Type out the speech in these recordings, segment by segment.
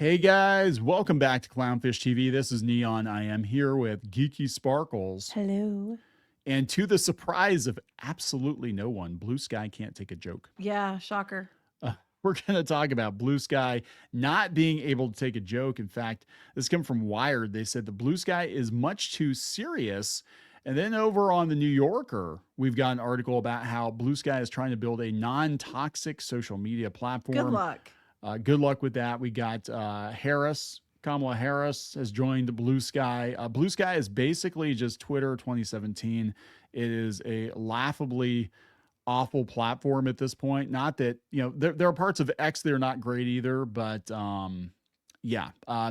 Hey guys, welcome back to Clownfish TV. This is Kneon. I am here with Geeky Sparkles. Hello. And to the surprise of absolutely no one, Bluesky can't take a joke. Yeah, shocker. We're going to talk about Bluesky not being able to take a joke. In fact, this came from Wired. They said the Bluesky is much too serious. And then over on the New Yorker, we've got an article about how Bluesky is trying to build a non-toxic social media platform. Good luck. Good luck with that. We got Kamala Harris has joined Bluesky. Bluesky is basically just Twitter 2017. It is a laughably awful platform at this point. Not that, there are parts of X that are not great either, but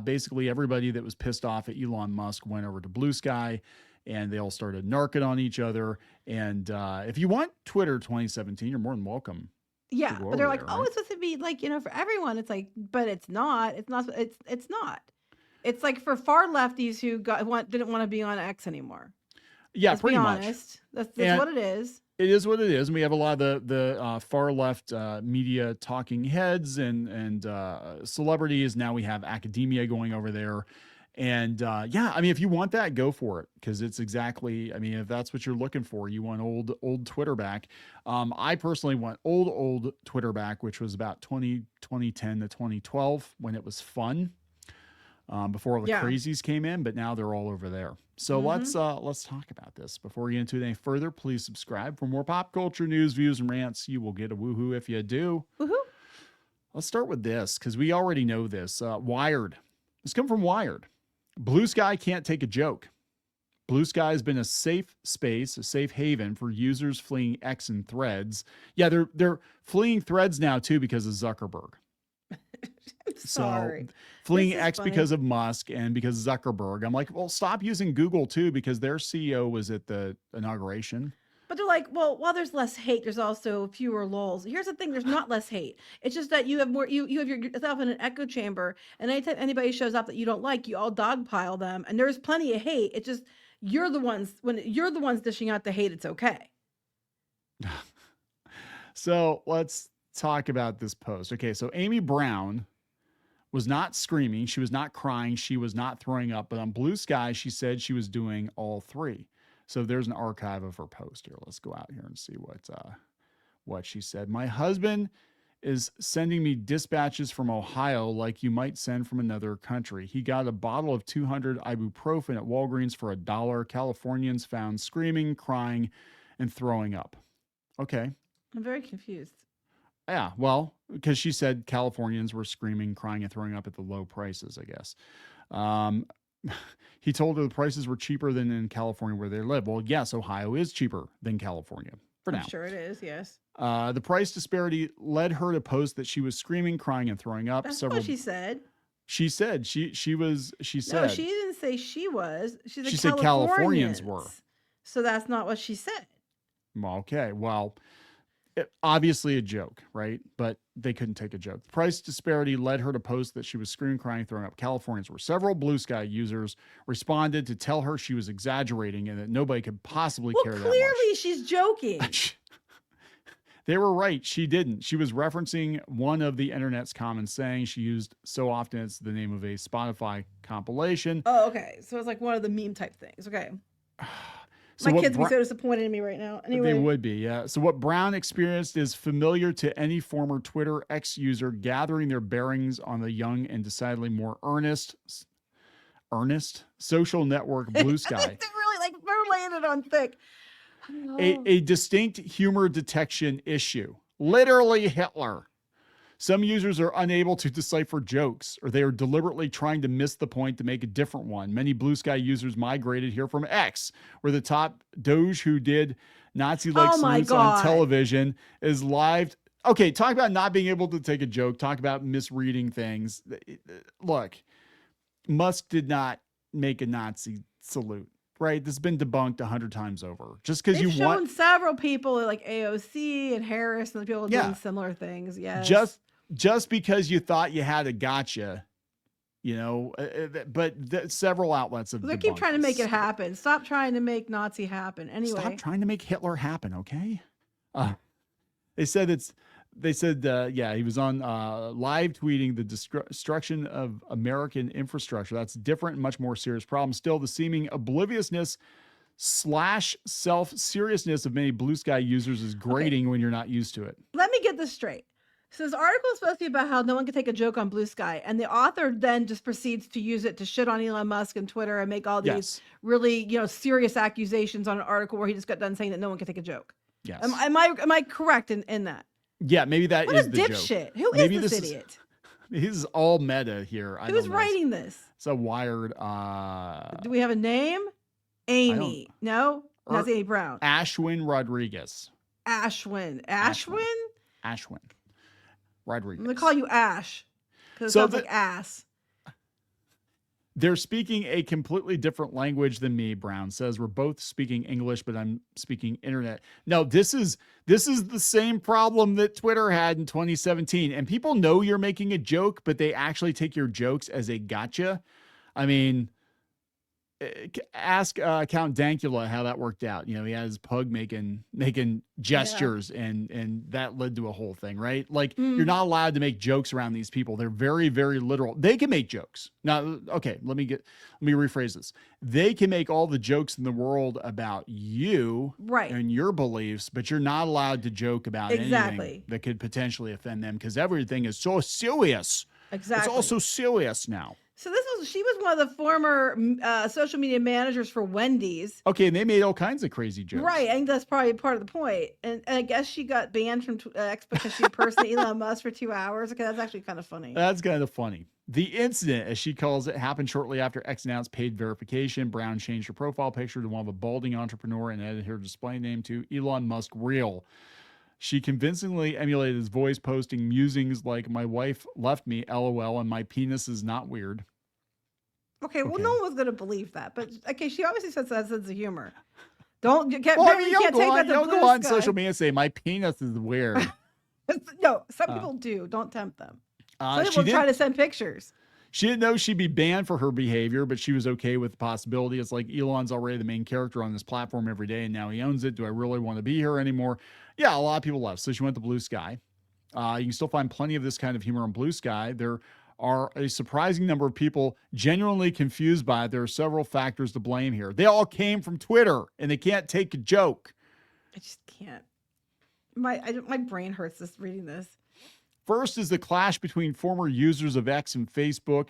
basically everybody that was pissed off at Elon Musk went over to Bluesky and they all started narking on each other. And if you want Twitter 2017, you're more than welcome. Yeah, but they're like, there, right? It's supposed to be like, for everyone. It's like, but it's not. It's not. It's not. It's like for far lefties who didn't want to be on X anymore. Yeah, Let's pretty be much. Honest. That's what it is. It is what it is. And we have a lot of the far left media talking heads and celebrities. Now we have academia going over there. And if you want that, go for it, because it's exactly, if that's what you're looking for, you want old Twitter back. I personally want old Twitter back, which was about 2010 to 2012 when it was fun, before all the crazies came in, but now they're all over there. So let's talk about this. Before we get into it any further, please subscribe for more pop culture news, views, and rants. You will get a woohoo if you do. Woohoo! Let's start with this, because we already know this. Wired. This comes from Wired. Bluesky can't take a joke. Bluesky has been a safe space, a safe haven for users fleeing X and Threads. Yeah, they're fleeing Threads now too because of Zuckerberg. Sorry. So fleeing X funny. because of Musk and because of Zuckerberg. I'm like, well, stop using Google too, because their CEO was at the inauguration. But they're like, well, while there's less hate, there's also fewer lulls. Here's the thing: there's not less hate. It's just that you have more. You have yourself in an echo chamber, and anytime anybody shows up that you don't like, you all dogpile them. And there's plenty of hate. It's just you're the ones dishing out the hate. It's okay. So let's talk about this post. Okay, so Amy Brown was not screaming, she was not crying, she was not throwing up, but on Bluesky, she said she was doing all three. So there's an archive of her post here. Let's go out here and see what she said. My husband is sending me dispatches from Ohio like you might send from another country. He got a bottle of 200 ibuprofen at Walgreens for $1. Californians found screaming, crying, and throwing up. Okay. I'm very confused. Yeah, well, because she said Californians were screaming, crying, and throwing up at the low prices, I guess. He told her the prices were cheaper than in California where they live. Well, yes, Ohio is cheaper than California for now. I'm sure it is, yes. The price disparity led her to post that she was screaming, crying, and throwing up. That's what she said. She said she said. No, she didn't say she was. She said Californians were. So that's not what she said. Okay, well, obviously a joke, right? But they couldn't take a joke. The price disparity led her to post that she was screaming, crying, throwing up. Californians were. Several Bluesky users responded to tell her she was exaggerating and that nobody could possibly care that much. Clearly she's joking. They were right. She didn't. She was referencing one of the internet's common sayings she used so often. It's the name of a Spotify compilation. Oh, okay. So it's like one of the meme type things. Okay. So my kids would be so disappointed in me right now. Anyway. They would be, yeah. So what Brown experienced is familiar to any former Twitter X user gathering their bearings on the young and decidedly more earnest social network Bluesky. They're really like they're laying it on thick. A distinct humor detection issue. Literally Hitler. Some users are unable to decipher jokes, or they are deliberately trying to miss the point to make a different one. Many Bluesky users migrated here from X, where the top doge who did Nazi-like salutes on television is live. Okay, talk about not being able to take a joke. Talk about misreading things. Look, Musk did not make a Nazi salute. Right, this has been debunked 100 times over. Just because you've shown several people like AOC and Harris and the people doing similar things. Yes. Just because you thought you had a gotcha, but several outlets have. They keep trying to make it happen. Stop trying to make Nazi happen. Anyway, stop trying to make Hitler happen. Okay. They said they said, yeah, he was on live tweeting the destruction of American infrastructure. That's different and much more serious problem. Still, the seeming obliviousness / self-seriousness of many Blue Sky users is grating when you're not used to it. Let me get this straight. So this article is supposed to be about how no one can take a joke on Blue Sky, and the author then just proceeds to use it to shit on Elon Musk and Twitter and make all these really, serious accusations on an article where he just got done saying that no one can take a joke. Yes. Am I correct in that? Yeah, maybe that what is a the dipshit. joke. Who maybe is this idiot? He's all meta here. Who's writing this? It's a Wired. Do we have a name? Amy. No? That's Amy Brown. Ashwin Rodriguez. Ashwin Rodriguez. I'm going to call you Ash because it sounds like ass. They're speaking a completely different language than me, Brown says. We're both speaking English, but I'm speaking internet. No, this is the same problem that Twitter had in 2017. And people know you're making a joke, but they actually take your jokes as a gotcha. I mean, ask Count Dankula how that worked out. He had his pug making gestures, and that led to a whole thing, right? Like, you're not allowed to make jokes around these people. They're very, very literal. They can make jokes. Now, okay, let me rephrase this. They can make all the jokes in the world about you and your beliefs, but you're not allowed to joke about anything that could potentially offend them because everything is so serious. Exactly. It's all so serious now. So she was one of the former social media managers for Wendy's. Okay, and they made all kinds of crazy jokes. Right, I think that's probably part of the point. And I guess she got banned from X because she impersonated Elon Musk for 2 hours. Okay, that's actually kind of funny. That's kind of funny. The incident, as she calls it, happened shortly after X announced paid verification. Brown changed her profile picture to one of a balding entrepreneur and added her display name to Elon Musk Real. She convincingly emulated his voice, posting musings like, "My wife left me, LOL, and my penis is not weird." Okay, well, no one was going to believe that. But, okay, she obviously says that sense of humor. You can't take that to Blue go on Sky. social media and say, "My penis is weird." No, some people do. Don't tempt them. Some people try to send pictures. She didn't know she'd be banned for her behavior, but she was okay with the possibility. It's like Elon's already the main character on this platform every day, and now he owns it. Do I really want to be here anymore? Yeah, a lot of people left. So she went to Blue Sky. You can still find plenty of this kind of humor on Blue Sky. There are a surprising number of people genuinely confused by it. There are several factors to blame here. They all came from Twitter, and they can't take a joke. I just can't. My brain hurts just reading this. First is the clash between former users of X and Facebook.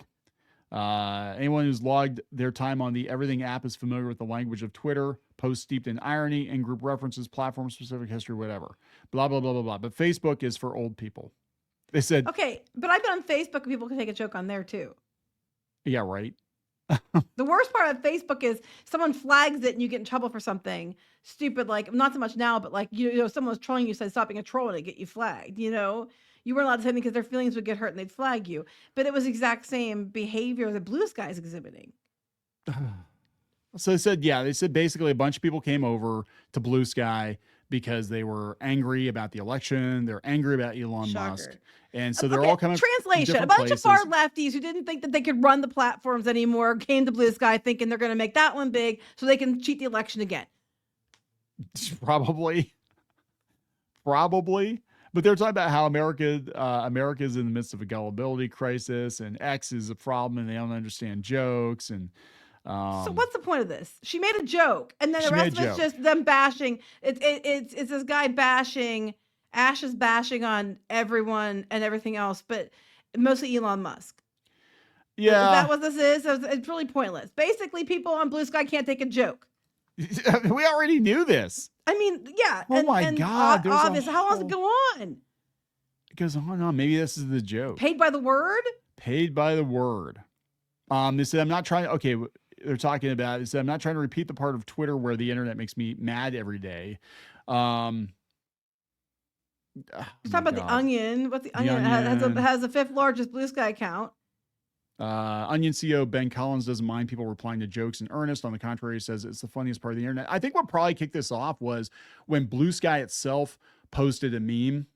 Anyone who's logged their time on the Everything app is familiar with the language of Twitter, posts steeped in irony, in-group references, platform-specific history, whatever. Blah, blah, blah, blah, blah. But Facebook is for old people. They said... Okay, but I've been on Facebook and people can take a joke on there too. Yeah, right. The worst part of Facebook is someone flags it and you get in trouble for something stupid, like, not so much now, but like, someone's trolling you, said stop being a troll and they get you flagged, You weren't allowed to say anything because their feelings would get hurt and they'd flag you. But it was exact same behavior that Blue Sky is exhibiting. So they said basically a bunch of people came over to Blue Sky because they were angry about the election. They're angry about Elon Musk. And so they're all coming Translation. A bunch of far lefties who didn't think that they could run the platforms anymore came to Blue Sky thinking they're going to make that one big so they can cheat the election again. Probably. But they're talking about how America is in the midst of a gullibility crisis, and X is a problem, and they don't understand jokes. And so, what's the point of this? She made a joke, and then the rest of it's just them bashing. It's this guy bashing. Ash is bashing on everyone and everything else, but mostly Elon Musk. Yeah, is that what this is? It's really pointless. Basically, people on Blue Sky can't take a joke. We already knew this. I mean, yeah. Oh my God. Obvious. How long does it go on? It goes on and on. Maybe this is the joke. Paid by the word? Paid by the word. They said, I'm not trying. Okay. They're talking about, they said, I'm not trying to repeat the part of Twitter where the internet makes me mad every day. Let's talk about The Onion. What's The Onion? Has the 5th largest Blue Sky account. Onion CEO Ben Collins doesn't mind people replying to jokes in earnest. On the contrary, he says it's the funniest part of the internet. I think what probably kicked this off was when Blue Sky itself posted a meme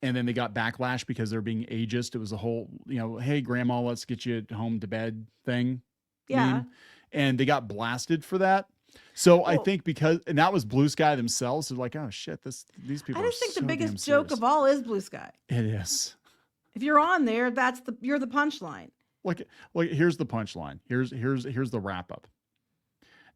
and then they got backlash because they're being ageist. It was a whole, hey, grandma, let's get you home to bed thing. Yeah. Meme. And they got blasted for that. So I Well, think and that was Blue Sky themselves. They're like, oh shit, these I people are just think the so damn biggest joke serious. of all is Blue Sky. It is. If you're on there, you're the punchline. Like here's the punchline. Here's the wrap up.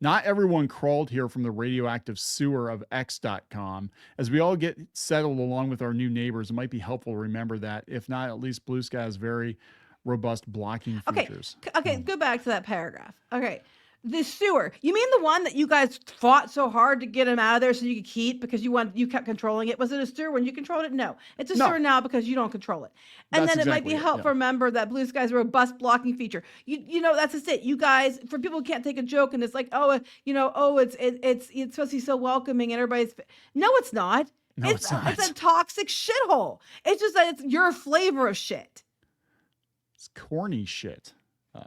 Not everyone crawled here from the radioactive sewer of X.com. As we all get settled along with our new neighbors, it might be helpful to remember that, if not, at least Blue Sky has very robust blocking Okay, features. go back to that paragraph. Okay, the sewer. You mean the one that you guys fought so hard to get him out of there so you could keep because you kept controlling it? Was it a sewer when you controlled it? No, it's a No, sewer now because you don't control it. And that's then it might be exactly it. helpful to Yeah. remember that Blue Sky's robust blocking feature. You know that's just it. You guys, for people who can't take a joke and it's like, it's supposed to be so welcoming and everybody's. No, it's not. No, it's not. It's a toxic shithole. It's just that it's your flavor of shit. It's corny shit.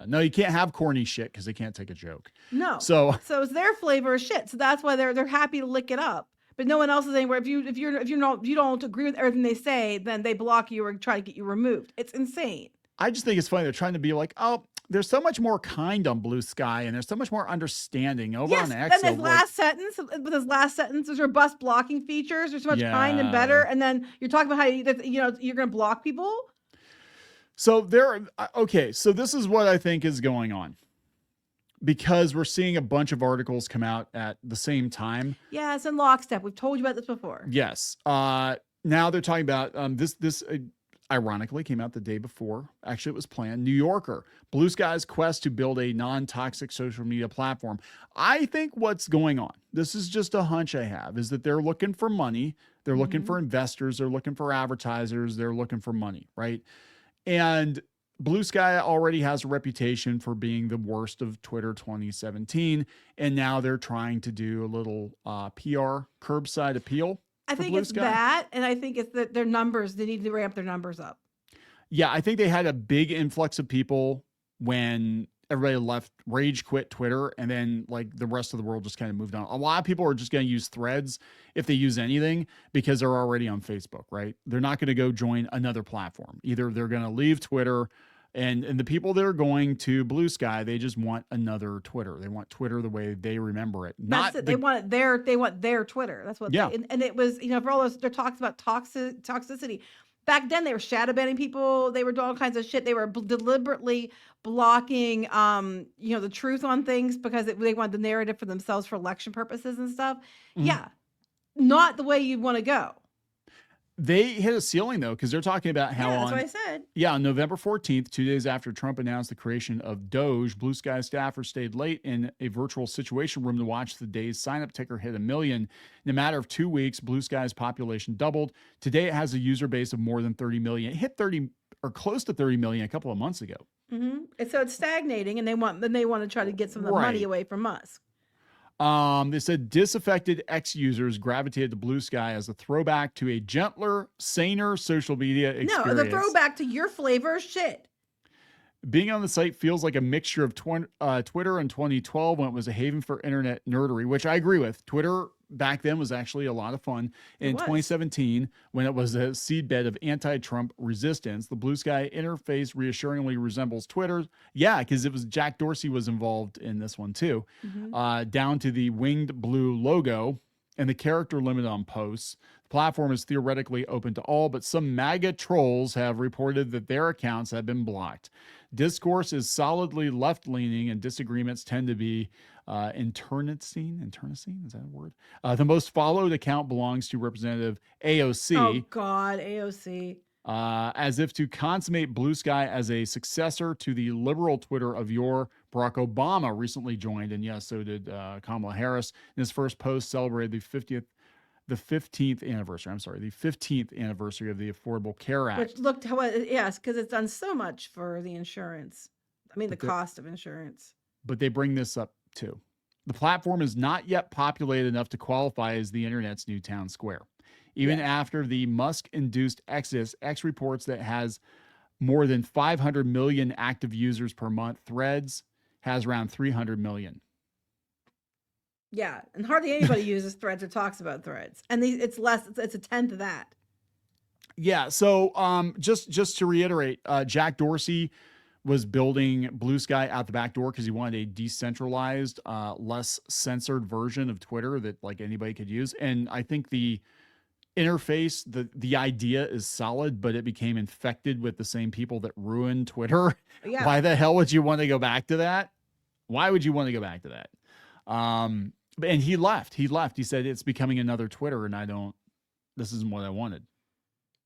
No, you can't have corny shit because they can't take a joke. No. So it's their flavor of shit. So that's why they're happy to lick it up. But no one else is anywhere. If you don't agree with everything they say, then they block you or try to get you removed. It's insane. I just think it's funny. They're trying to be like, oh, there's so much more kind on Blue Sky and there's so much more understanding over on X. Then with his last sentence, there's robust blocking features. There's so much kind and better. And then you're talking about how you're going to block people. So so this is what I think is going on, because we're seeing a bunch of articles come out at the same time. Yeah, it's in lockstep. We've told you about this before. Yes. Now they're talking about this ironically came out the day before. Actually, it was planned. New Yorker, Blue Sky's quest to build a non-toxic social media platform. I think what's going on, this is just a hunch I have, is that they're looking for money. They're looking for investors. They're looking for advertisers. They're looking for money, right? And Blue Sky already has a reputation for being the worst of Twitter 2017. And now they're trying to do a little PR curbside appeal. I think it's that. And I think it's that their numbers, they need to ramp their numbers up. Yeah, I think they had a big influx of people when everybody rage quit Twitter, and then like the rest of the world just kind of moved on. A lot of people are just going to use Threads if they use anything because they're already on Facebook, right? They're not going to go join another platform. Either they're going to leave Twitter, and the people that are going to Blue Sky, they just want another Twitter. They want Twitter the way they remember it. They want their Twitter. That's what. Yeah. And it was, for all those, their talks about toxicity. Back then, they were shadow banning people. They were doing all kinds of shit. They were deliberately blocking, the truth on things because they wanted the narrative for themselves for election purposes and stuff. Mm-hmm. Yeah, not the way you want to go. They hit a ceiling though, because they're talking about how that's what I said. Yeah, on November 14th, 2 days after Trump announced the creation of Doge, Blue Sky staffers stayed late in a virtual situation room to watch the day's sign-up ticker hit 1 million. In a matter of 2 weeks, Blue Sky's population doubled. Today, it has a user base of more than 30 million. It hit 30 or close to 30 million a couple of months ago. Mm-hmm. And so it's stagnating, and they want to try to get some of the money away from us. They said disaffected X users gravitated to Blue Sky as a throwback to a gentler, saner social media experience. No, the throwback to your flavor shit. Being on the site feels like a mixture of Twitter in 2012 when it was a haven for internet nerdery, which I agree with. Twitter back then was actually a lot of fun. In 2017, when it was a seedbed of anti-Trump resistance, the Blue Sky interface reassuringly resembles Twitter. Yeah, because it was Jack Dorsey was involved in this one too. Mm-hmm. Down to the winged blue logo and the character limit on posts. The platform is theoretically open to all, but some MAGA trolls have reported that their accounts have been blocked. Discourse is solidly left-leaning, and disagreements tend to be internecine. Internecine, is that a word? The most followed account belongs to Representative AOC. Oh, God, AOC. As if to consummate Blue Sky as a successor to the liberal Twitter of yore. Barack Obama recently joined, and yes, so did Kamala Harris. In his first post, celebrated the 15th anniversary of the Affordable Care Act. Which looked, yes, because it's done so much for the insurance. I mean, the cost of insurance. But they bring this up too. The platform is not yet populated enough to qualify as the internet's new town square. Even after the Musk-induced exodus, X reports that has more than 500 million active users per month. Threads has around 300 million. Yeah, and hardly anybody uses Threads or talks about Threads. And it's less, it's a tenth of that. Yeah, so just to reiterate, Jack Dorsey was building Bluesky out the back door because he wanted a decentralized, less censored version of Twitter that like anybody could use. And I think the interface, the idea is solid, but it became infected with the same people that ruined Twitter. Yeah. Why the hell would you want to go back to that? Why would you want to go back to that? And he left. He said it's becoming another Twitter, and this isn't what I wanted.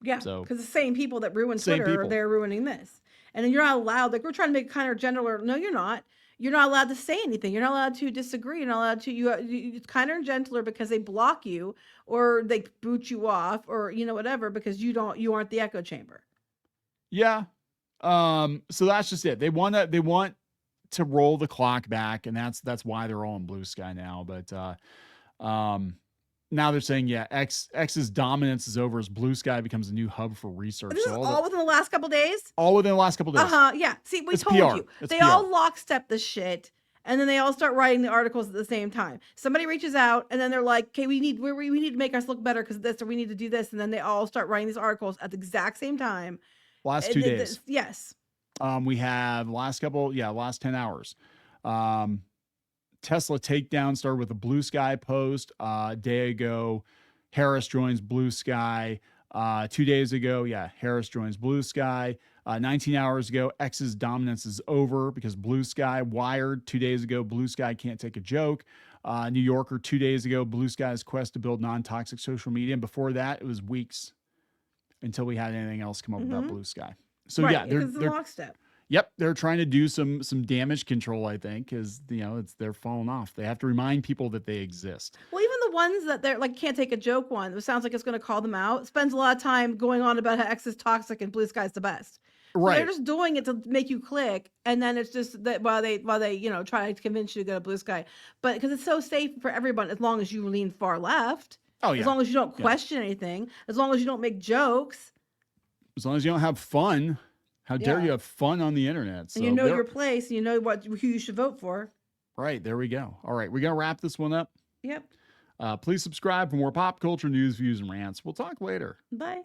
Yeah, So because the same people that ruined same Twitter, people. they're ruining this. And then you're not allowed, like we're trying to make kind of gentler. No, you're not. You're not allowed to say anything. You're not allowed to disagree. You're not allowed to, it's kinder and gentler because they block you or they boot you off or, whatever, because you aren't the echo chamber. Yeah. So that's just it. They want to roll the clock back, and that's why they're all in Bluesky now. But now they're saying, yeah, X's dominance is over as Bluesky becomes a new hub for research. This is all within the last couple days? All within the last couple days. Yeah. See, we It's told PR. you. It's They PR. all lockstep the shit, and then they all start writing the articles at the same time. Somebody reaches out, and then they're like, okay, we need to make us look better because of this, or we need to do this. And then they all start writing these articles at the exact same time. Last 2 days. Yes. We have last 10 hours. Tesla takedown started with a Bluesky post a day ago. Harris joins Bluesky 2 days ago. Yeah, Harris joins Bluesky. 19 hours ago, X's dominance is over because Bluesky. Wired 2 days ago, Bluesky can't take a joke. New Yorker 2 days ago, Bluesky's quest to build non-toxic social media. And before that, it was weeks until we had anything else come up about Bluesky. So right, yeah, they're lockstep. Yep, they're trying to do some damage control, I think, because they're falling off. They have to remind people that they exist. Well, even the ones that they're like can't take a joke one, it sounds like it's going to call them out. Spends a lot of time going on about how X is toxic and Bluesky's the best. Right. So they're just doing it to make you click, and then it's just that while they try to convince you to go to Bluesky, but because it's so safe for everyone as long as you lean far left. Oh yeah. As long as you don't question anything, as long as you don't make jokes, as long as you don't have fun. How dare you have fun on the internet? So and you know your place, and you know who you should vote for. Right, there we go. All right, we're going to wrap this one up. Yep. Please subscribe for more pop culture news, views, and rants. We'll talk later. Bye.